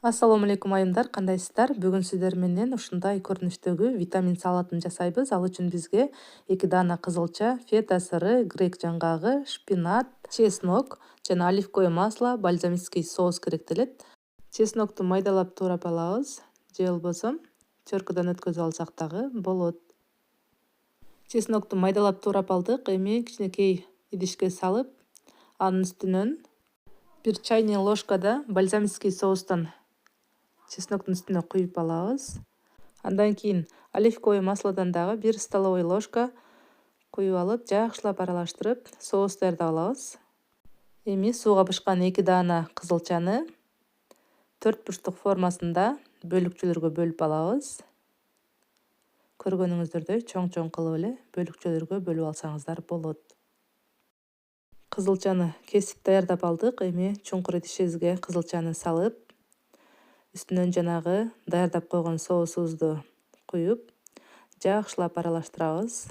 Ассаламу алейкум айымдар, кандайсыздар? Бүгүн сиздер менен ушундай көрүнүштөгү витамин салатын жасайбыз. Ал үчүн бизге 2 даана кызылча, фета сыры, грек жаңгагы, шпинат, чеснок жана оливковое масло, бальзамический соус керектелет. Чеснокту майдалап туурап алабыз, же болбосо чөркөдөн өткөзүп алсак дагы болот. Чеснокту майдалап туурап алдык. Эми кичинекей идишке салып, анын үстүнөн 1 чайный ложкада бальзамический соустан чесноктун үстүнө куюп алабыз. Андан кийин оливковое маслодон дагы 1 столовый ложка куюп алып, жакшылап аралаштырып, соус даярдап алабыз. Эми сууга бышкан 2 даана кызылчаны 4 бурчтук формасында бөлүкчөлөргө бөлүп алабыз. Көргөнүңүздөрдөй чоң-чоң кылып эле бөлүкчөлөргө бөлүп алсаңыздар болот. Кызылчаны кесип даярдап алдык. Эми чуңкур идишибизге кызылчаны салып, үстүнөн жанагы даярдап койгон соусубузду куюп, жакшылап аралаштырабыз.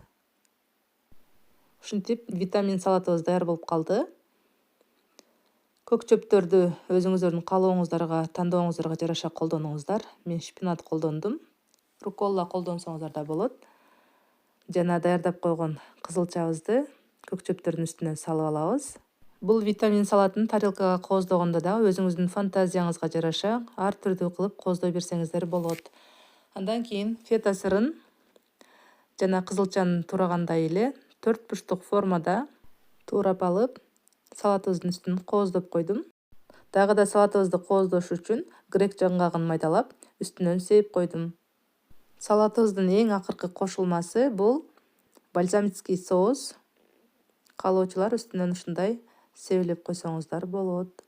Ушинтип витамин салатыбыз даяр болуп калды. Көк чөптөрдү өзүңүздөрдүн каалооңуздарга, тандооңуздарга жараша колдонуңуздар. Мен шпинат колдондум. Руккола колдонсоңуздар да болот. Жана даярдап койгон кызылчабызды көк чөптөрдүн үстүнө салып алабыз. Бул витамин салатын тарелкага кооздогондо дагы өзүңүздүн фантазияңызга жараша ар түрдүү кылып кооздой берсеңиздер болот. Андан кийин фета сырын жана кызылчанын туурагандай эле 4 бурчтук формада туурап алып, салатыбыздын үстүн кооздоп койдум. Дагы да салатыбызды кооздош үчүн грек жаңгагын майдалап, үстүнөн сээп койдум. Салатыбыздын эң акыркы кошулмасы бул бальзамический соус. Каалоочулар үстүнөн ушундай себелеп койсоңуздар болот.